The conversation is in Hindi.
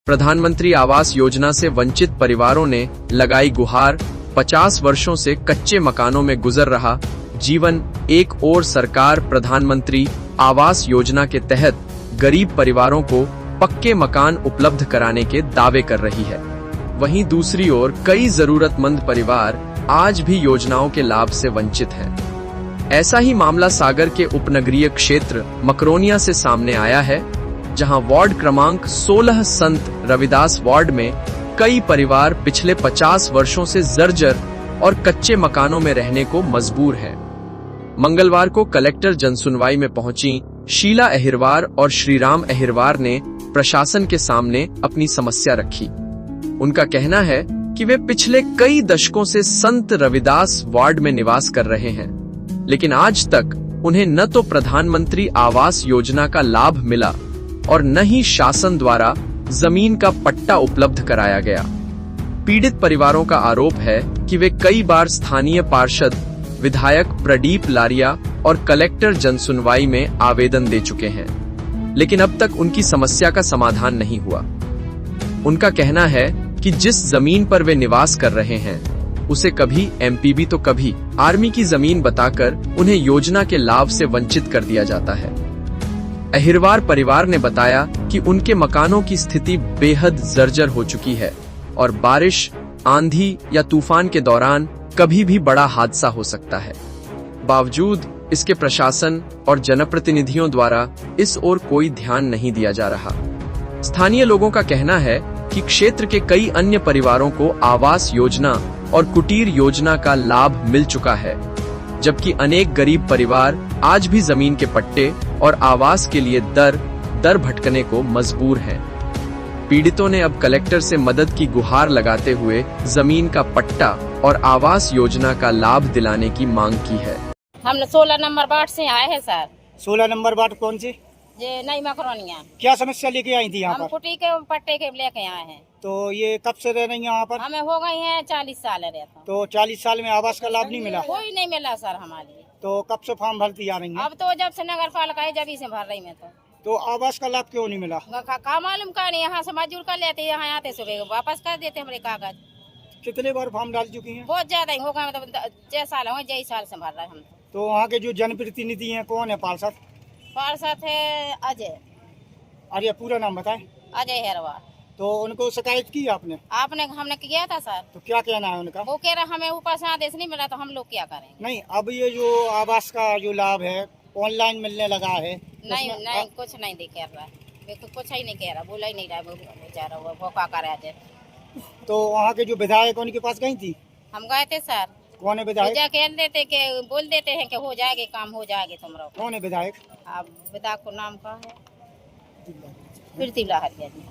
प्रधानमंत्री आवास योजना से वंचित परिवारों ने लगाई गुहार। 50 वर्षों से कच्चे मकानों में गुजर रहा जीवन। एक ओर सरकार प्रधानमंत्री आवास योजना के तहत गरीब परिवारों को पक्के मकान उपलब्ध कराने के दावे कर रही है, वहीं दूसरी ओर कई जरूरतमंद परिवार आज भी योजनाओं के लाभ से वंचित हैं। ऐसा ही मामला सागर के उपनगरीय क्षेत्र मकरोनिया से सामने आया है, जहां वार्ड क्रमांक 16 संत रविदास वार्ड में कई परिवार पिछले 50 वर्षों से जर्जर और कच्चे मकानों में रहने को मजबूर हैं। मंगलवार को कलेक्टर जनसुनवाई में पहुंची शीला अहिरवार और श्रीराम अहिरवार ने प्रशासन के सामने अपनी समस्या रखी। उनका कहना है कि वे पिछले कई दशकों से संत रविदास वार्ड में निवास कर रहे हैं, लेकिन आज तक उन्हें न तो प्रधानमंत्री आवास योजना का लाभ मिला और न ही शासन द्वारा जमीन का पट्टा उपलब्ध कराया गया। पीड़ित परिवारों का आरोप है कि वे कई बार स्थानीय पार्षद, विधायक प्रदीप लारिया और कलेक्टर जनसुनवाई में आवेदन दे चुके हैं, लेकिन अब तक उनकी समस्या का समाधान नहीं हुआ। उनका कहना है कि जिस जमीन पर वे निवास कर रहे हैं उसे कभी एमपीबी तो कभी आर्मी की जमीन बताकर उन्हें योजना के लाभ से वंचित कर दिया जाता है। अहिरवार परिवार ने बताया कि उनके मकानों की स्थिति बेहद जर्जर हो चुकी है और बारिश, आंधी या तूफान के दौरान कभी भी बड़ा हादसा हो सकता है। बावजूद इसके प्रशासन और जनप्रतिनिधियों द्वारा इस ओर कोई ध्यान नहीं दिया जा रहा। स्थानीय लोगों का कहना है कि क्षेत्र के कई अन्य परिवारों को आवास योजना और कुटीर योजना का लाभ मिल चुका है, जबकि अनेक गरीब परिवार आज भी जमीन के पट्टे और आवास के लिए दर भटकने को मजबूर हैं। पीड़ितों ने अब कलेक्टर से मदद की गुहार लगाते हुए जमीन का पट्टा और आवास योजना का लाभ दिलाने की मांग की है। हम 16 नंबर वार्ड से आए हैं सर। 16 नंबर वार्ड कौन सी? ये नई मकरोनिया। क्या समस्या लेके आई थी यहाँ पर? हम कुटी के पट्टे के लेके आए हैं। तो ये कब से रह रही हैं यहाँ पर? हमें हो गई हैं 40 साल रहता। तो 40 साल में आवास का लाभ नहीं मिला? कोई नहीं मिला सर हमारे। तो कब से फॉर्म भरती आ रही हैं? अब तो जब से नगर पालिका है जब से भर रही मैं तो आवास का लाभ क्यों नहीं मिला? का मालूम का नहीं, यहाँ से मजदूर कर लेते, यहाँ आते सुबह वापस कर देते हमारे कागज। कितने बार फॉर्म डाल चुकी हैं? बहुत ज्यादा ही हो गए, मतलब 6 साल हो गए, 6 साल से भर रहे हम। तो वहाँ के जो जनप्रतिनिधि हैं कौन है? पार्षद? पार्षद है अजय। अरे पूरा नाम बताएं। अजय हेरवार। तो उनको शिकायत की आपने? हमने किया था सर। तो क्या कहना है उनका? वो कह रहा हमें ऊपर से आदेश नहीं मिला, तो हम लोग क्या करें। नहीं, अब ये जो आवास का जो लाभ है ऑनलाइन मिलने लगा है। नहीं कुछ नहीं कह रहा, कुछ ही नहीं कह रहा, बोला ही नहीं रहा बेचारा, वो भोका कर रहा है। तो वहाँ के जो विधायक उनके पास गई थी? हम गए थे सर। कौन है विधायक? बोल देते हैं कि हो जाएगा काम, हो जाएगा तुम्हारा। कौन है विधायक? आप विधायक को नाम का है पृथ्वी लाहरिया जी।